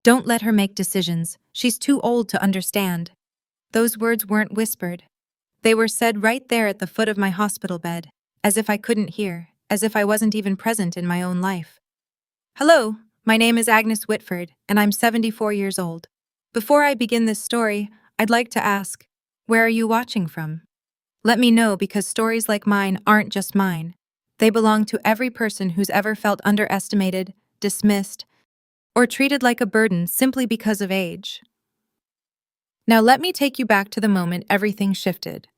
Don't let her make decisions. She's too old to understand. Those words weren't whispered. They were said right there at the foot of my hospital bed, as if I couldn't hear, as if I wasn't even present in my own life. Hello, my name is Agnes Whitford, and I'm 74 years old. Before I begin this story, I'd like to ask, where are you watching from? Let me know, because stories like mine aren't just mine. They belong to every person who's ever felt underestimated, dismissed, or treated like a burden simply because of age. Now let me take you back to the moment everything shifted.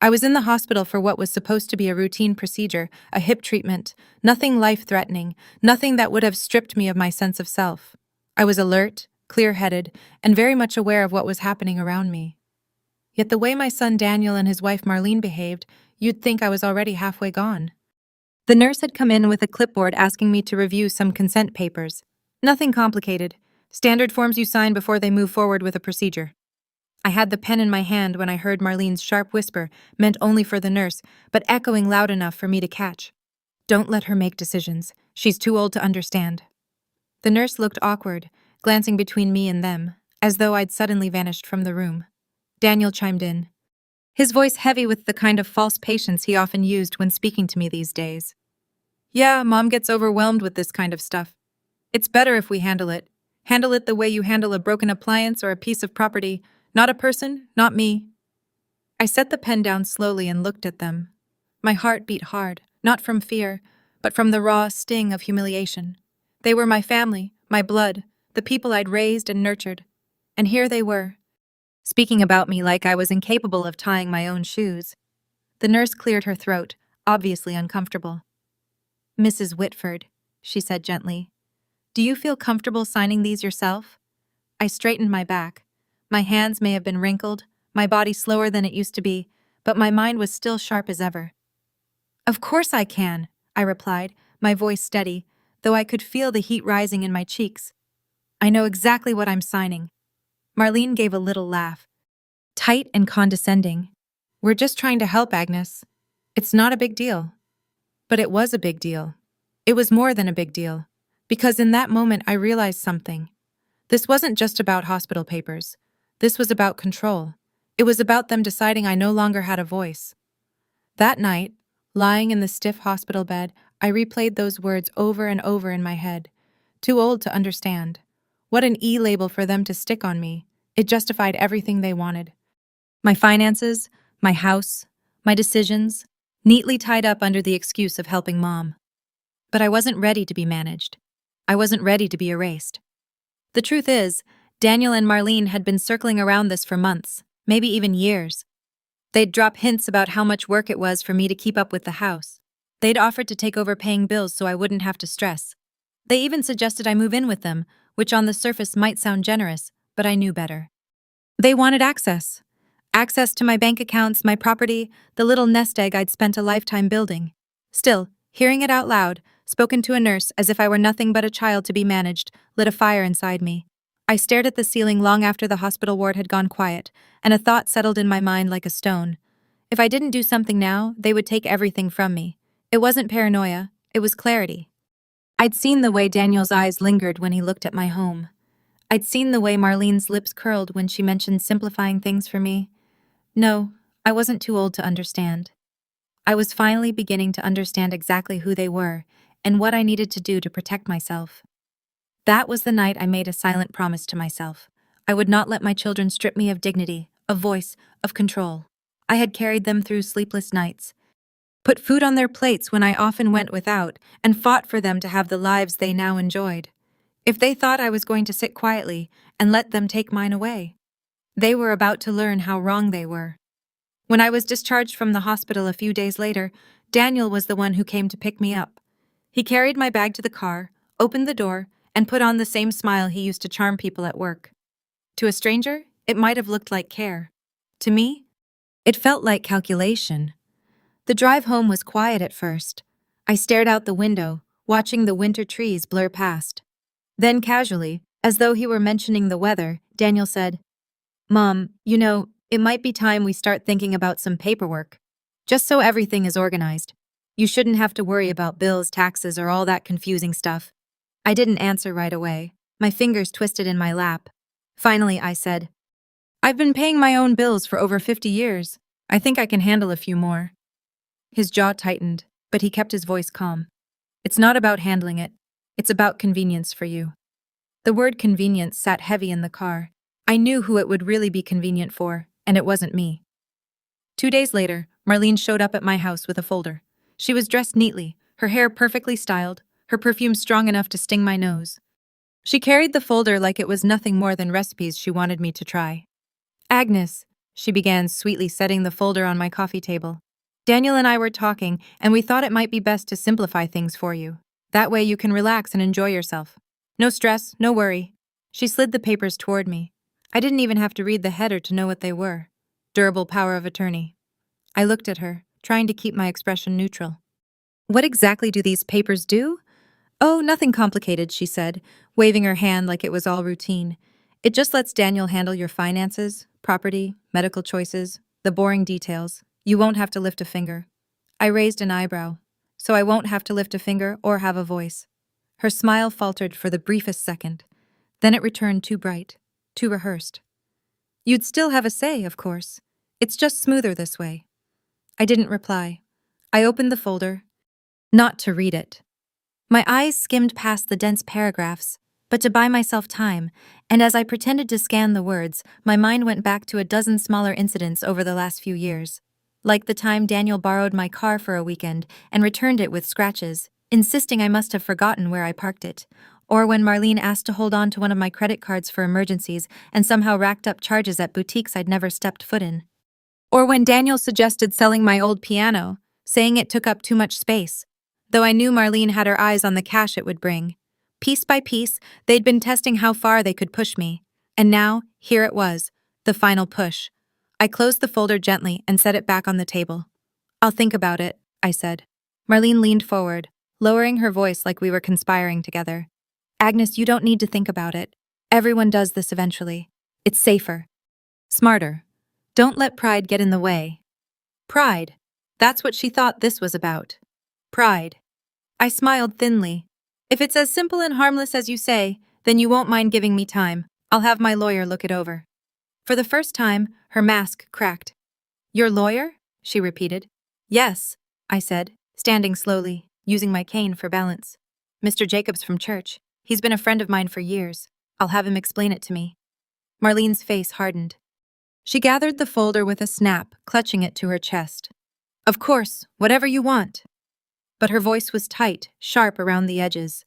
I was in the hospital for what was supposed to be a routine procedure, a hip treatment, nothing life-threatening, nothing that would have stripped me of my sense of self. I was alert, clear-headed, and very much aware of what was happening around me. Yet the way my son Daniel and his wife Marlene behaved, you'd think I was already halfway gone. The nurse had come in with a clipboard asking me to review some consent papers. Nothing complicated. Standard forms you sign before they move forward with a procedure. I had the pen in my hand when I heard Marlene's sharp whisper, meant only for the nurse, but echoing loud enough for me to catch. Don't let her make decisions. She's too old to understand. The nurse looked awkward, glancing between me and them, as though I'd suddenly vanished from the room. Daniel chimed in, his voice heavy with the kind of false patience he often used when speaking to me these days. Yeah, Mom gets overwhelmed with this kind of stuff. It's better if we handle it. Handle it the way you handle a broken appliance or a piece of property. Not a person, not me. I set the pen down slowly and looked at them. My heart beat hard, not from fear, but from the raw sting of humiliation. They were my family, my blood, the people I'd raised and nurtured. And here they were, speaking about me like I was incapable of tying my own shoes. The nurse cleared her throat, obviously uncomfortable. Mrs. Whitford, she said gently, do you feel comfortable signing these yourself? I straightened my back. My hands may have been wrinkled, my body slower than it used to be, but my mind was still sharp as ever. Of course I can, I replied, my voice steady, though I could feel the heat rising in my cheeks. I know exactly what I'm signing. Marlene gave a little laugh, tight and condescending. We're just trying to help, Agnes. It's not a big deal. But it was a big deal. It was more than a big deal, because in that moment I realized something. This wasn't just about hospital papers. This was about control. It was about them deciding I no longer had a voice. That night, lying in the stiff hospital bed, I replayed those words over and over in my head. Too old to understand. What an E-label for them to stick on me. It justified everything they wanted. My finances, my house, my decisions, neatly tied up under the excuse of helping Mom. But I wasn't ready to be managed. I wasn't ready to be erased. The truth is, Daniel and Marlene had been circling around this for months, maybe even years. They'd drop hints about how much work it was for me to keep up with the house. They'd offered to take over paying bills so I wouldn't have to stress. They even suggested I move in with them, which on the surface might sound generous, but I knew better. They wanted access. Access to my bank accounts, my property, the little nest egg I'd spent a lifetime building. Still, hearing it out loud, spoken to a nurse as if I were nothing but a child to be managed, lit a fire inside me. I stared at the ceiling long after the hospital ward had gone quiet, and a thought settled in my mind like a stone. If I didn't do something now, they would take everything from me. It wasn't paranoia, it was clarity. I'd seen the way Daniel's eyes lingered when he looked at my home. I'd seen the way Marlene's lips curled when she mentioned simplifying things for me. No, I wasn't too old to understand. I was finally beginning to understand exactly who they were and what I needed to do to protect myself. That was the night I made a silent promise to myself. I would not let my children strip me of dignity, of voice, of control. I had carried them through sleepless nights, put food on their plates when I often went without, and fought for them to have the lives they now enjoyed. If they thought I was going to sit quietly and let them take mine away, they were about to learn how wrong they were. When I was discharged from the hospital a few days later, Daniel was the one who came to pick me up. He carried my bag to the car, opened the door, and put on the same smile he used to charm people at work. To a stranger, it might have looked like care. To me, it felt like calculation. The drive home was quiet at first. I stared out the window, watching the winter trees blur past. Then casually, as though he were mentioning the weather, Daniel said, "Mom, it might be time we start thinking about some paperwork. Just so everything is organized. You shouldn't have to worry about bills, taxes, or all that confusing stuff." I didn't answer right away. My fingers twisted in my lap. Finally, I said, "I've been paying my own bills for over 50 years. I think I can handle a few more." His jaw tightened, but he kept his voice calm. "It's not about handling it. It's about convenience for you." The word convenience sat heavy in the car. I knew who it would really be convenient for, and it wasn't me. 2 days later, Marlene showed up at my house with a folder. She was dressed neatly, her hair perfectly styled, her perfume strong enough to sting my nose. She carried the folder like it was nothing more than recipes she wanted me to try. "Agnes," she began sweetly, setting the folder on my coffee table. "Daniel and I were talking, and we thought it might be best to simplify things for you. That way you can relax and enjoy yourself. No stress, no worry." She slid the papers toward me. I didn't even have to read the header to know what they were. Durable power of attorney. I looked at her, trying to keep my expression neutral. "What exactly do these papers do?" "Oh, nothing complicated," she said, waving her hand like it was all routine. "It just lets Daniel handle your finances, property, medical choices, the boring details. You won't have to lift a finger." I raised an eyebrow. "So I won't have to lift a finger or have a voice." Her smile faltered for the briefest second. Then it returned too bright, too rehearsed. "You'd still have a say, of course. It's just smoother this way." I didn't reply. I opened the folder, not to read it. My eyes skimmed past the dense paragraphs, but to buy myself time, and as I pretended to scan the words, my mind went back to a dozen smaller incidents over the last few years. Like the time Daniel borrowed my car for a weekend and returned it with scratches, insisting I must have forgotten where I parked it, or when Marlene asked to hold on to one of my credit cards for emergencies and somehow racked up charges at boutiques I'd never stepped foot in. Or when Daniel suggested selling my old piano, saying it took up too much space, though I knew Marlene had her eyes on the cash it would bring. Piece by piece, they'd been testing how far they could push me, and now, here it was, the final push. I closed the folder gently and set it back on the table. "I'll think about it," I said. Marlene leaned forward, lowering her voice like we were conspiring together. "Agnes, you don't need to think about it. Everyone does this eventually. It's safer. Smarter. Don't let pride get in the way." Pride. That's what she thought this was about. Pride. I smiled thinly. "If it's as simple and harmless as you say, then you won't mind giving me time. I'll have my lawyer look it over." For the first time, her mask cracked. "Your lawyer?" she repeated. "Yes," I said, standing slowly, using my cane for balance. "Mr. Jacobs from church. He's been a friend of mine for years. I'll have him explain it to me." Marlene's face hardened. She gathered the folder with a snap, clutching it to her chest. "Of course, whatever you want." But her voice was tight, sharp around the edges.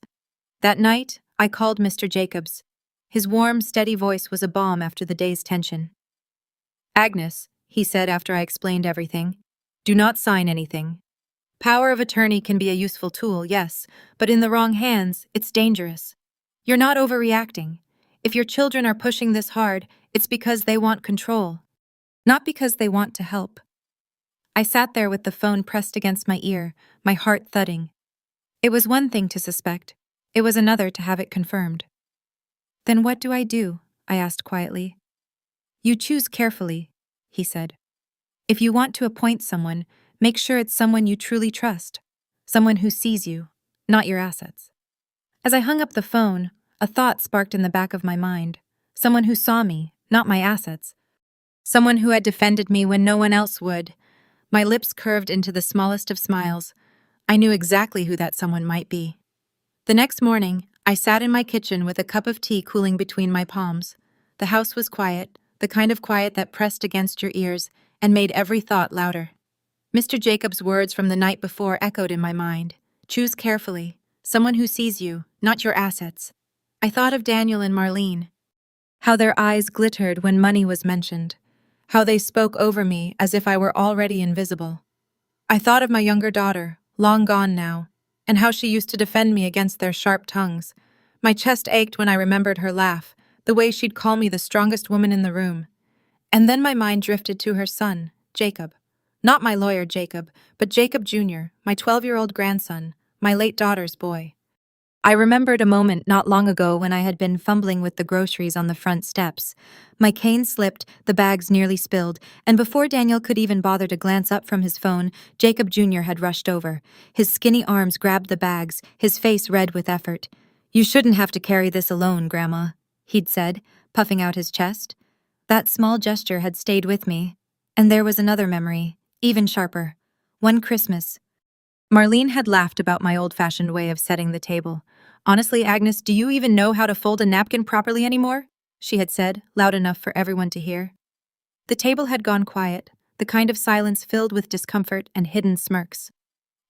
That night, I called Mr. Jacobs. His warm, steady voice was a balm after the day's tension. "Agnes," he said after I explained everything, "do not sign anything. Power of attorney can be a useful tool, yes, but in the wrong hands, it's dangerous. You're not overreacting. If your children are pushing this hard, it's because they want control, not because they want to help." I sat there with the phone pressed against my ear, my heart thudding. It was one thing to suspect. It was another to have it confirmed. "Then what do I do?" I asked quietly. "You choose carefully," he said. "If you want to appoint someone, make sure it's someone you truly trust, someone who sees you, not your assets." As I hung up the phone, a thought sparked in the back of my mind. Someone who saw me, not my assets. Someone who had defended me when no one else would. My lips curved into the smallest of smiles. I knew exactly who that someone might be. The next morning, I sat in my kitchen with a cup of tea cooling between my palms. The house was quiet, the kind of quiet that pressed against your ears and made every thought louder. Mr. Jacobs' words from the night before echoed in my mind. Choose carefully. Someone who sees you, not your assets. I thought of Daniel and Marlene. How their eyes glittered when money was mentioned. How they spoke over me as if I were already invisible. I thought of my younger daughter, long gone now, and how she used to defend me against their sharp tongues. My chest ached when I remembered her laugh, the way she'd call me the strongest woman in the room. And then my mind drifted to her son, Jacob. Not my lawyer, Jacob, but Jacob Jr., my 12-year-old grandson, my late daughter's boy. I remembered a moment not long ago when I had been fumbling with the groceries on the front steps. My cane slipped, the bags nearly spilled, and before Daniel could even bother to glance up from his phone, Jacob Jr. had rushed over. His skinny arms grabbed the bags, his face red with effort. You shouldn't have to carry this alone, Grandma, he'd said, puffing out his chest. That small gesture had stayed with me. And there was another memory, even sharper. One Christmas. Marlene had laughed about my old-fashioned way of setting the table. Honestly, Agnes, do you even know how to fold a napkin properly anymore? She had said, loud enough for everyone to hear. The table had gone quiet, the kind of silence filled with discomfort and hidden smirks.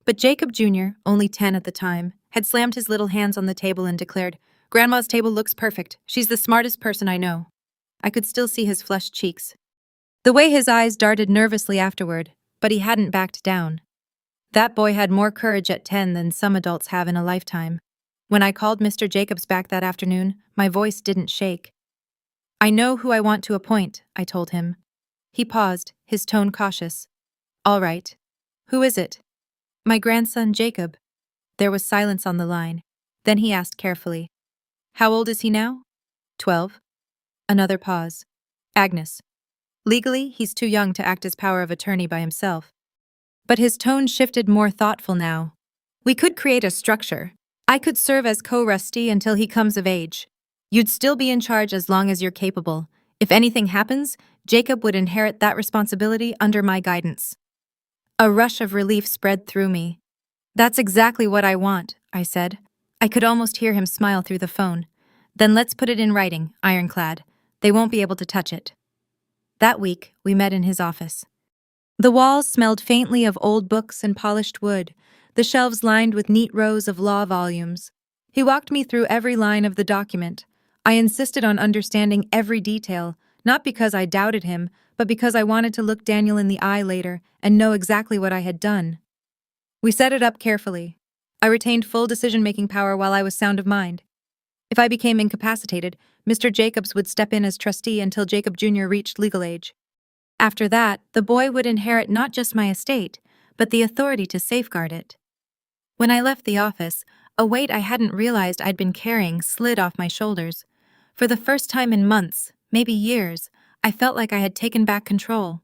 But Jacob Jr., only 10 at the time, had slammed his little hands on the table and declared, "Grandma's table looks perfect. She's the smartest person I know." I could still see his flushed cheeks. The way his eyes darted nervously afterward, but he hadn't backed down. That boy had more courage at 10 than some adults have in a lifetime. When I called Mr. Jacobs back that afternoon, my voice didn't shake. "I know who I want to appoint," I told him. He paused, his tone cautious. "All right. Who is it?" "My grandson, Jacob." There was silence on the line. Then he asked carefully, "How old is he now?" 12. Another pause. "Agnes. Legally, he's too young to act as power of attorney by himself." But his tone shifted, more thoughtful now. "We could create a structure. I could serve as co-trustee until he comes of age. You'd still be in charge as long as you're capable. If anything happens, Jacob would inherit that responsibility under my guidance." A rush of relief spread through me. "That's exactly what I want," I said. I could almost hear him smile through the phone. "Then let's put it in writing, ironclad. They won't be able to touch it." That week, we met in his office. The walls smelled faintly of old books and polished wood, the shelves lined with neat rows of law volumes. He walked me through every line of the document. I insisted on understanding every detail, not because I doubted him, but because I wanted to look Daniel in the eye later and know exactly what I had done. We set it up carefully. I retained full decision-making power while I was sound of mind. If I became incapacitated, Mr. Jacobs would step in as trustee until Jacob Jr. reached legal age. After that, the boy would inherit not just my estate, but the authority to safeguard it. When I left the office, a weight I hadn't realized I'd been carrying slid off my shoulders. For the first time in months, maybe years, I felt like I had taken back control.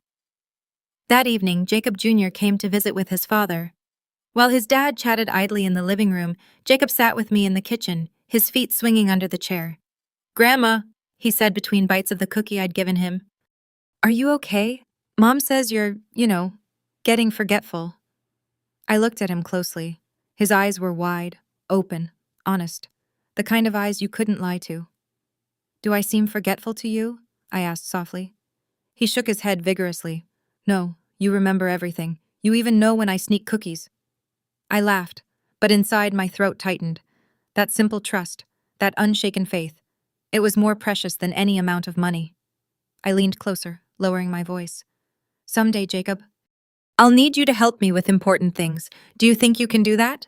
That evening, Jacob Jr. came to visit with his father. While his dad chatted idly in the living room, Jacob sat with me in the kitchen, his feet swinging under the chair. "Grandma," he said between bites of the cookie I'd given him. "Are you okay? Mom says you're, getting forgetful." I looked at him closely. His eyes were wide, open, honest, the kind of eyes you couldn't lie to. "Do I seem forgetful to you?" I asked softly. He shook his head vigorously. "No, you remember everything. You even know when I sneak cookies." I laughed, but inside my throat tightened. That simple trust, that unshaken faith, it was more precious than any amount of money. I leaned closer, lowering my voice. "Someday, Jacob, I'll need you to help me with important things. Do you think you can do that?"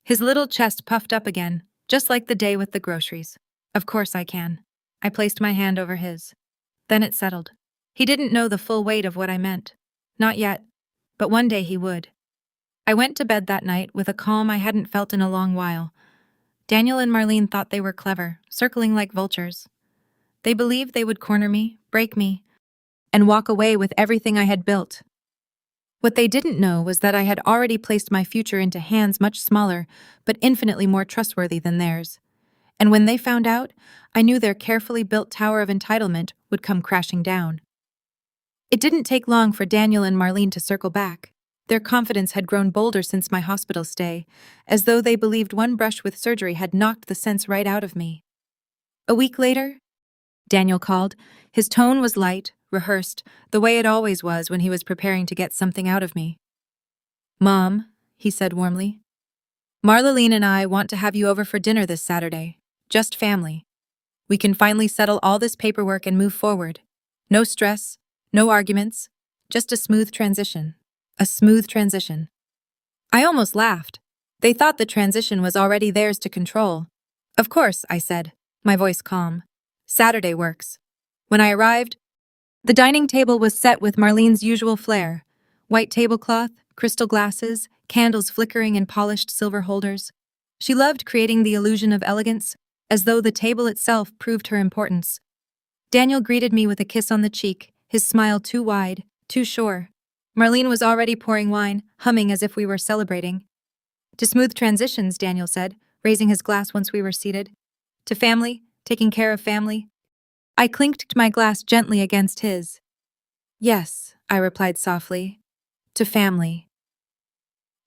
His little chest puffed up again, just like the day with the groceries. "Of course I can." I placed my hand over his. Then it settled. He didn't know the full weight of what I meant. Not yet, but one day he would. I went to bed that night with a calm I hadn't felt in a long while. Daniel and Marlene thought they were clever, circling like vultures. They believed they would corner me, break me, and walk away with everything I had built. What they didn't know was that I had already placed my future into hands much smaller, but infinitely more trustworthy than theirs. And when they found out, I knew their carefully built tower of entitlement would come crashing down. It didn't take long for Daniel and Marlene to circle back. Their confidence had grown bolder since my hospital stay, as though they believed one brush with surgery had knocked the sense right out of me. A week later, Daniel called. His tone was light, rehearsed, the way it always was when he was preparing to get something out of me. "Mom," he said warmly, "Marlene and I want to have you over for dinner this Saturday. Just family. We can finally settle all this paperwork and move forward. No stress, no arguments, just a smooth transition. A smooth transition." I almost laughed. They thought the transition was already theirs to control. "Of course," I said, my voice calm. "Saturday works." When I arrived, the dining table was set with Marlene's usual flair. White tablecloth, crystal glasses, candles flickering in polished silver holders. She loved creating the illusion of elegance, as though the table itself proved her importance. Daniel greeted me with a kiss on the cheek, his smile too wide, too sure. Marlene was already pouring wine, humming as if we were celebrating. "To smooth transitions," Daniel said, raising his glass once we were seated. To family, taking care of family. I clinked my glass gently against his. Yes, I replied softly. To family.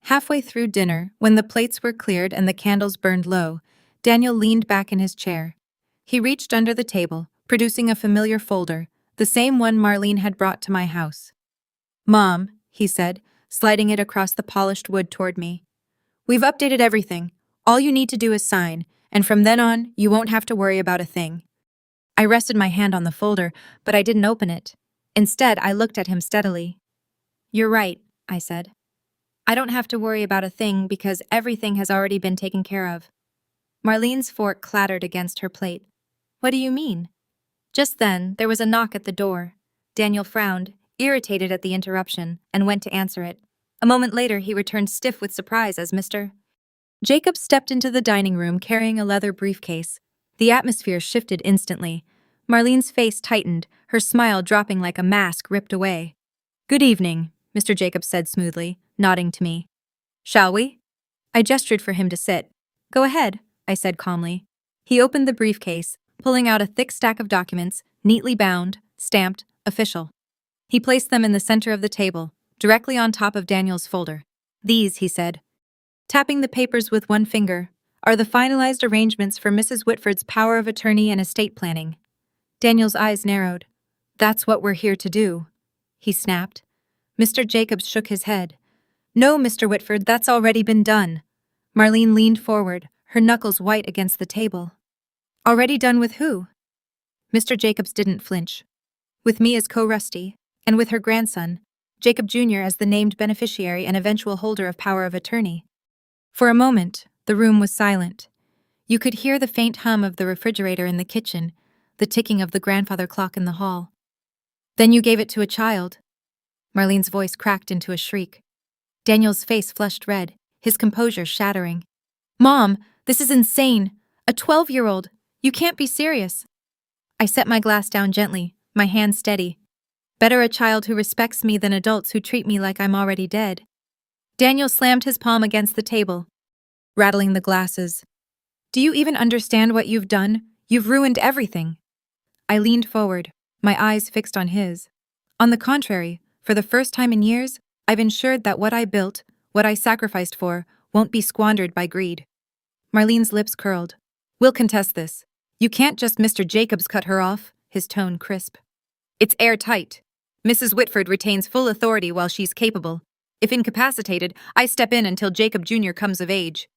Halfway through dinner, when the plates were cleared and the candles burned low, Daniel leaned back in his chair. He reached under the table, producing a familiar folder, the same one Marlene had brought to my house. Mom, he said, sliding it across the polished wood toward me. We've updated everything. All you need to do is sign, and from then on, you won't have to worry about a thing. I rested my hand on the folder, but I didn't open it. Instead, I looked at him steadily. You're right, I said. I don't have to worry about a thing because everything has already been taken care of. Marlene's fork clattered against her plate. What do you mean? Just then, there was a knock at the door. Daniel frowned, irritated at the interruption, and went to answer it. A moment later, he returned stiff with surprise as Mr. Jacob stepped into the dining room carrying a leather briefcase. The atmosphere shifted instantly. Marlene's face tightened, her smile dropping like a mask ripped away. Good evening, Mr. Jacob said smoothly, nodding to me. Shall we? I gestured for him to sit. Go ahead, I said calmly. He opened the briefcase, pulling out a thick stack of documents, neatly bound, stamped, official. He placed them in the center of the table, directly on top of Daniel's folder. These, he said, tapping the papers with one finger, are the finalized arrangements for Mrs. Whitford's power of attorney and estate planning. Daniel's eyes narrowed. That's what we're here to do, he snapped. Mr. Jacobs shook his head. No, Mr. Whitford, that's already been done. Marlene leaned forward, her knuckles white against the table. Already done with who? Mr. Jacobs didn't flinch. With me as co-Rusty, and with her grandson, Jacob Jr. as the named beneficiary and eventual holder of power of attorney. For a moment, the room was silent. You could hear the faint hum of the refrigerator in the kitchen, the ticking of the grandfather clock in the hall. Then you gave it to a child. Marlene's voice cracked into a shriek. Daniel's face flushed red, his composure shattering. Mom, this is insane. A 12-year-old. You can't be serious. I set my glass down gently, my hand steady. Better a child who respects me than adults who treat me like I'm already dead. Daniel slammed his palm against the table, rattling the glasses. Do you even understand what you've done? You've ruined everything. I leaned forward, my eyes fixed on his. On the contrary, for the first time in years, I've ensured that what I built, what I sacrificed for, won't be squandered by greed. Marlene's lips curled. We'll contest this. You can't just Mr. Jacobs cut her off, his tone crisp. It's airtight. Mrs. Whitford retains full authority while she's capable. If incapacitated, I step in until Jacob Jr. comes of age.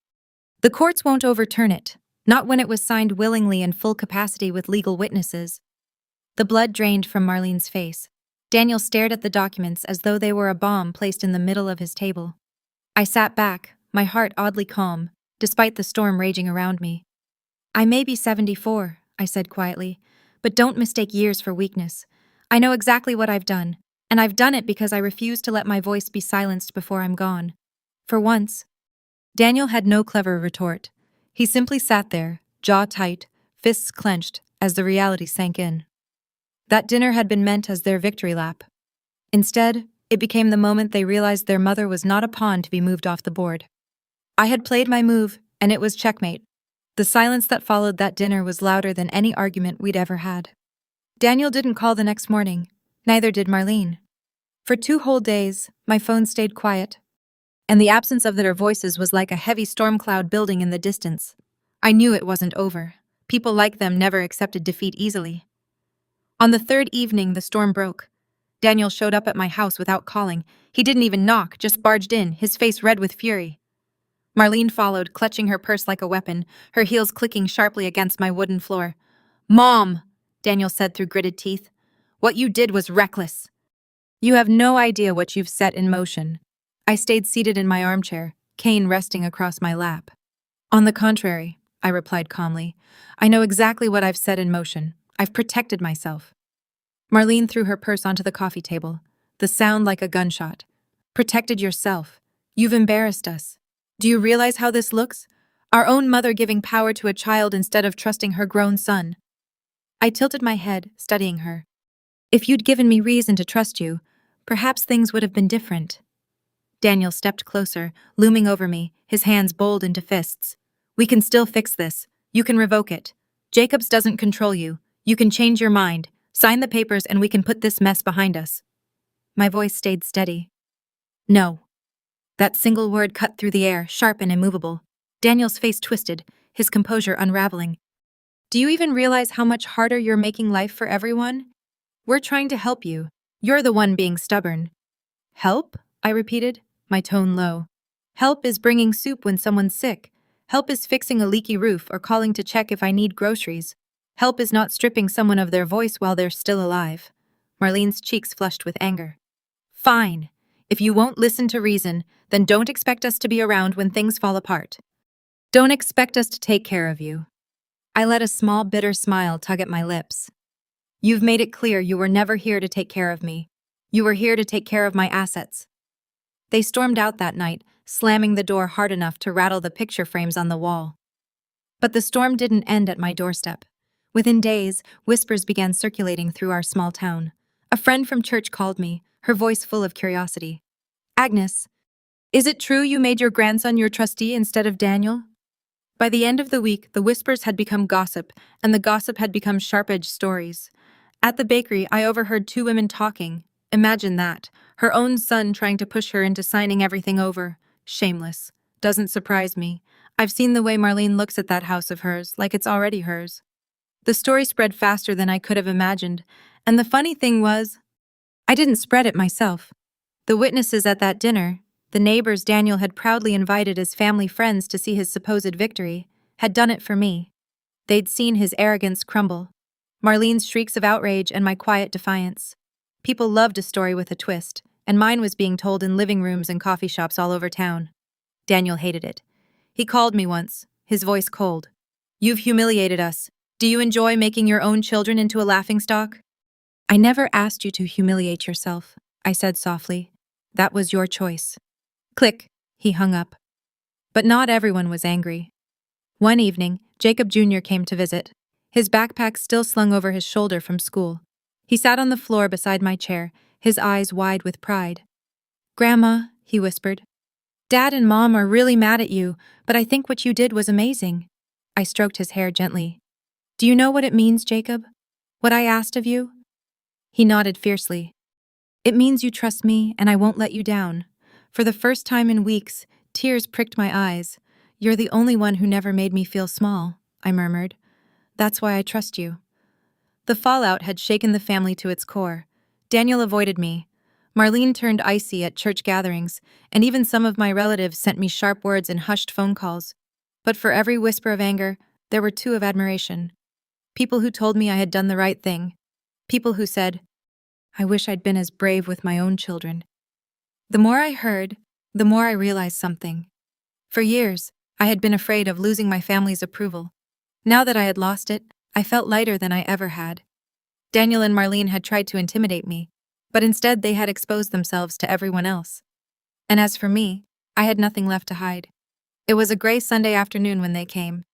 The courts won't overturn it, not when it was signed willingly in full capacity with legal witnesses. The blood drained from Marlene's face. Daniel stared at the documents as though they were a bomb placed in the middle of his table. I sat back, my heart oddly calm, despite the storm raging around me. I may be 74, I said quietly, but don't mistake years for weakness. I know exactly what I've done, and I've done it because I refuse to let my voice be silenced before I'm gone. For once. Daniel had no clever retort. He simply sat there, jaw tight, fists clenched, as the reality sank in. That dinner had been meant as their victory lap. Instead, it became the moment they realized their mother was not a pawn to be moved off the board. I had played my move, and it was checkmate. The silence that followed that dinner was louder than any argument we'd ever had. Daniel didn't call the next morning. Neither did Marlene. For 2 whole days, my phone stayed quiet, and the absence of their voices was like a heavy storm cloud building in the distance. I knew it wasn't over. People like them never accepted defeat easily. On the 3rd evening, the storm broke. Daniel showed up at my house without calling. He didn't even knock, just barged in, his face red with fury. Marlene followed, clutching her purse like a weapon, her heels clicking sharply against my wooden floor. Mom, Daniel said through gritted teeth. What you did was reckless. You have no idea what you've set in motion. I stayed seated in my armchair, cane resting across my lap. On the contrary, I replied calmly, I know exactly what I've set in motion. I've protected myself. Marlene threw her purse onto the coffee table, the sound like a gunshot. Protected yourself. You've embarrassed us. Do you realize how this looks? Our own mother giving power to a child instead of trusting her grown son. I tilted my head, studying her. If you'd given me reason to trust you, perhaps things would have been different. Daniel stepped closer, looming over me, his hands bowled into fists. We can still fix this. You can revoke it. Jacobs doesn't control you. You can change your mind. Sign the papers and we can put this mess behind us. My voice stayed steady. No. That single word cut through the air, sharp and immovable. Daniel's face twisted, his composure unraveling. Do you even realize how much harder you're making life for everyone? We're trying to help you. You're the one being stubborn. Help? I repeated, my tone low. Help is bringing soup when someone's sick. Help is fixing a leaky roof or calling to check if I need groceries. Help is not stripping someone of their voice while they're still alive. Marlene's cheeks flushed with anger. Fine. If you won't listen to reason, then don't expect us to be around when things fall apart. Don't expect us to take care of you. I let a small bitter smile tug at my lips. You've made it clear you were never here to take care of me. You were here to take care of my assets. They stormed out that night, slamming the door hard enough to rattle the picture frames on the wall. But the storm didn't end at my doorstep. Within days, whispers began circulating through our small town. A friend from church called me, her voice full of curiosity. Agnes, is it true you made your grandson your trustee instead of Daniel? By the end of the week, the whispers had become gossip, and the gossip had become sharp-edged stories. At the bakery, I overheard two women talking. Imagine that. Her own son trying to push her into signing everything over. Shameless. Doesn't surprise me. I've seen the way Marlene looks at that house of hers, like it's already hers. The story spread faster than I could have imagined, and the funny thing was, I didn't spread it myself. The witnesses at that dinner, the neighbors Daniel had proudly invited as family friends to see his supposed victory, had done it for me. They'd seen his arrogance crumble, Marlene's shrieks of outrage and my quiet defiance. People loved a story with a twist, and mine was being told in living rooms and coffee shops all over town. Daniel hated it. He called me once, his voice cold. You've humiliated us. Do you enjoy making your own children into a laughingstock? I never asked you to humiliate yourself, I said softly. That was your choice. Click, he hung up. But not everyone was angry. One evening, Jacob Jr. came to visit, his backpack still slung over his shoulder from school. He sat on the floor beside my chair, his eyes wide with pride. Grandma, he whispered. Dad and Mom are really mad at you, but I think what you did was amazing. I stroked his hair gently. Do you know what it means, Jacob? What I asked of you? He nodded fiercely. It means you trust me and I won't let you down. For the first time in weeks, tears pricked my eyes. You're the only one who never made me feel small, I murmured. That's why I trust you. The fallout had shaken the family to its core. Daniel avoided me. Marlene turned icy at church gatherings, and even some of my relatives sent me sharp words in hushed phone calls. But for every whisper of anger, there were two of admiration. People who told me I had done the right thing. People who said, I wish I'd been as brave with my own children. The more I heard, the more I realized something. For years, I had been afraid of losing my family's approval. Now that I had lost it, I felt lighter than I ever had. Daniel and Marlene had tried to intimidate me, but instead they had exposed themselves to everyone else. And as for me, I had nothing left to hide. It was a gray Sunday afternoon when they came.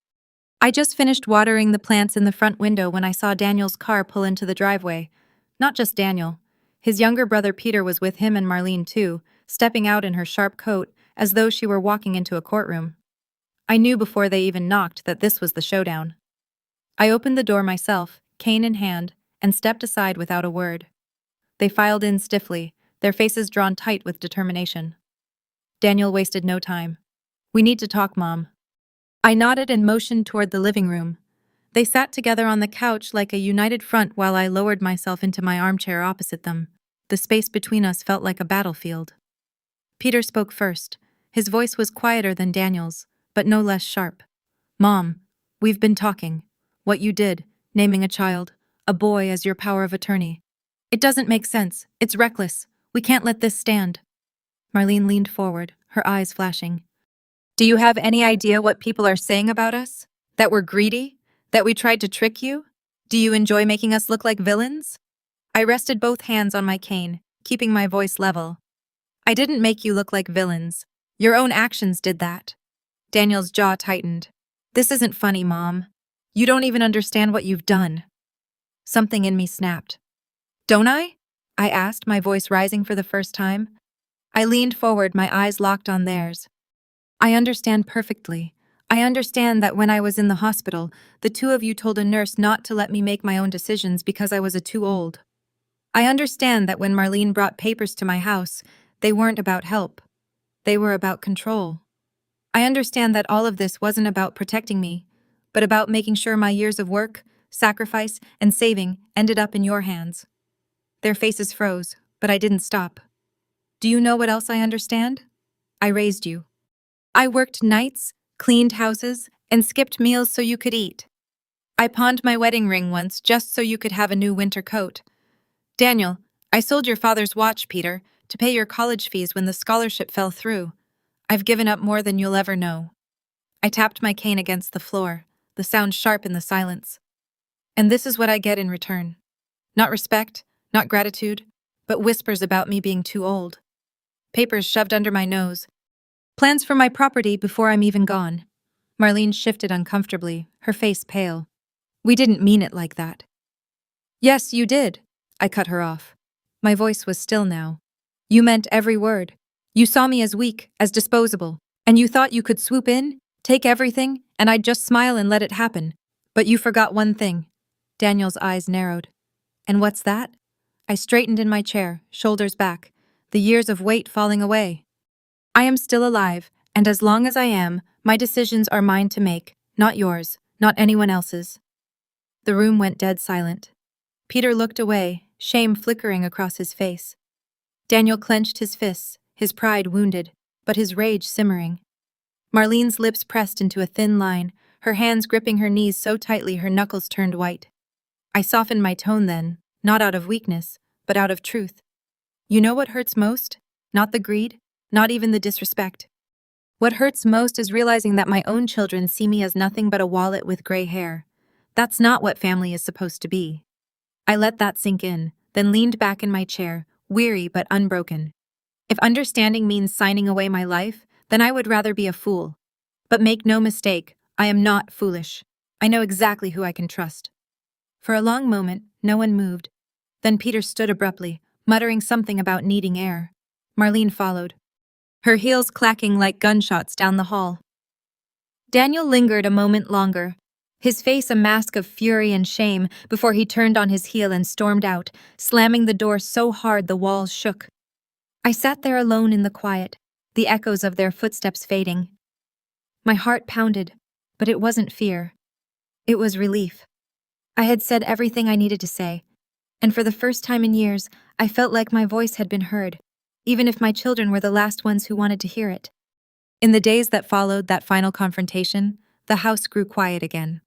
I just finished watering the plants in the front window when I saw Daniel's car pull into the driveway. Not just Daniel. His younger brother Peter was with him and Marlene too, stepping out in her sharp coat as though she were walking into a courtroom. I knew before they even knocked that this was the showdown. I opened the door myself, cane in hand, and stepped aside without a word. They filed in stiffly, their faces drawn tight with determination. Daniel wasted no time. We need to talk, Mom. I nodded and motioned toward the living room. They sat together on the couch like a united front while I lowered myself into my armchair opposite them. The space between us felt like a battlefield. Peter spoke first. His voice was quieter than Daniel's, but no less sharp. Mom, we've been talking. What you did, naming a child, a boy as your power of attorney. It doesn't make sense. It's reckless. We can't let this stand. Marlene leaned forward, her eyes flashing. Do you have any idea what people are saying about us? That we're greedy? That we tried to trick you? Do you enjoy making us look like villains? I rested both hands on my cane, keeping my voice level. I didn't make you look like villains. Your own actions did that. Daniel's jaw tightened. This isn't funny, Mom. You don't even understand what you've done. Something in me snapped. Don't I? I asked, my voice rising for the first time. I leaned forward, my eyes locked on theirs. I understand perfectly. I understand that when I was in the hospital, the two of you told a nurse not to let me make my own decisions because I was too old. I understand that when Marlene brought papers to my house, they weren't about help. They were about control. I understand that all of this wasn't about protecting me, but about making sure my years of work, sacrifice, and saving ended up in your hands. Their faces froze, but I didn't stop. Do you know what else I understand? I raised you. I worked nights, cleaned houses, and skipped meals so you could eat. I pawned my wedding ring once just so you could have a new winter coat. Daniel, I sold your father's watch, Peter, to pay your college fees when the scholarship fell through. I've given up more than you'll ever know. I tapped my cane against the floor, the sound sharp in the silence. And this is what I get in return. Not respect, not gratitude, but whispers about me being too old. Papers shoved under my nose. Plans for my property before I'm even gone. Marlene shifted uncomfortably, her face pale. We didn't mean it like that. Yes, you did. I cut her off. My voice was still now. You meant every word. You saw me as weak, as disposable, and you thought you could swoop in, take everything, and I'd just smile and let it happen. But you forgot one thing. Daniel's eyes narrowed. And what's that? I straightened in my chair, shoulders back, the years of weight falling away. I am still alive, and as long as I am, my decisions are mine to make, not yours, not anyone else's. The room went dead silent. Peter looked away, shame flickering across his face. Daniel clenched his fists, his pride wounded, but his rage simmering. Marlene's lips pressed into a thin line, her hands gripping her knees so tightly her knuckles turned white. I softened my tone then, not out of weakness, but out of truth. You know what hurts most? Not the greed, not even the disrespect. What hurts most is realizing that my own children see me as nothing but a wallet with gray hair. That's not what family is supposed to be. I let that sink in, then leaned back in my chair, weary but unbroken. If understanding means signing away my life, then I would rather be a fool. But make no mistake, I am not foolish. I know exactly who I can trust. For a long moment, no one moved. Then Peter stood abruptly, muttering something about needing air. Marlene followed, her heels clacking like gunshots down the hall. Daniel lingered a moment longer, his face a mask of fury and shame before he turned on his heel and stormed out, slamming the door so hard the walls shook. I sat there alone in the quiet, the echoes of their footsteps fading. My heart pounded, but it wasn't fear. It was relief. I had said everything I needed to say, and for the first time in years, I felt like my voice had been heard, even if my children were the last ones who wanted to hear it. In the days that followed that final confrontation, the house grew quiet again.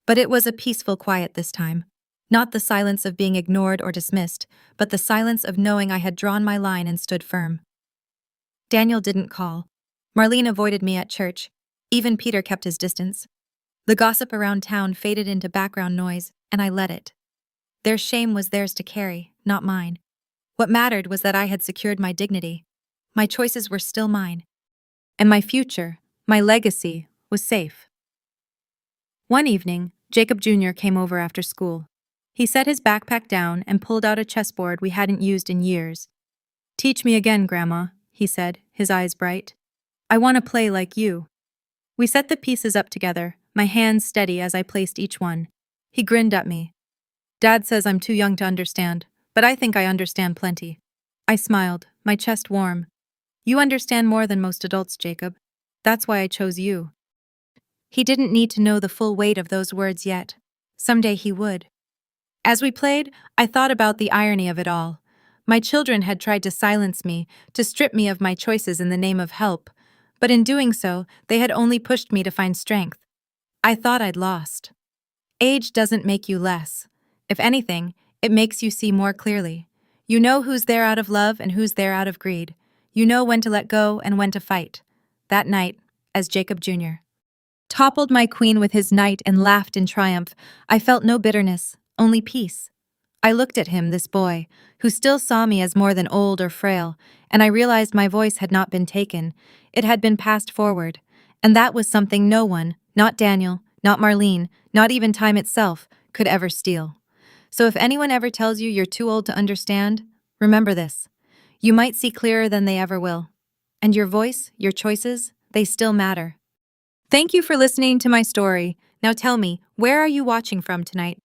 But it was a peaceful quiet this time. Not the silence of being ignored or dismissed, but the silence of knowing I had drawn my line and stood firm. Daniel didn't call. Marlene avoided me at church. Even Peter kept his distance. The gossip around town faded into background noise, and I let it. Their shame was theirs to carry, not mine. What mattered was that I had secured my dignity. My choices were still mine. And my future, my legacy, was safe. One evening, Jacob Jr. came over after school. He set his backpack down and pulled out a chessboard we hadn't used in years. "Teach me again, Grandma," he said, his eyes bright. "I want to play like you." We set the pieces up together, my hands steady as I placed each one. He grinned at me. "Dad says I'm too young to understand, but I think I understand plenty." I smiled, my chest warm. "You understand more than most adults, Jacob. That's why I chose you." He didn't need to know the full weight of those words yet. Someday he would. As we played, I thought about the irony of it all. My children had tried to silence me, to strip me of my choices in the name of help, but in doing so, they had only pushed me to find strength. I thought I'd lost. Age doesn't make you less. If anything, it makes you see more clearly. You know who's there out of love and who's there out of greed. You know when to let go and when to fight. That night, as Jacob Jr. toppled my queen with his knight and laughed in triumph, I felt no bitterness, only peace. I looked at him, this boy, who still saw me as more than old or frail, and I realized my voice had not been taken. It had been passed forward, and that was something no one, not Daniel, not Marlene, not even time itself, could ever steal. So if anyone ever tells you you're too old to understand, remember this. You might see clearer than they ever will. And your voice, your choices, they still matter. Thank you for listening to my story. Now tell me, where are you watching from tonight?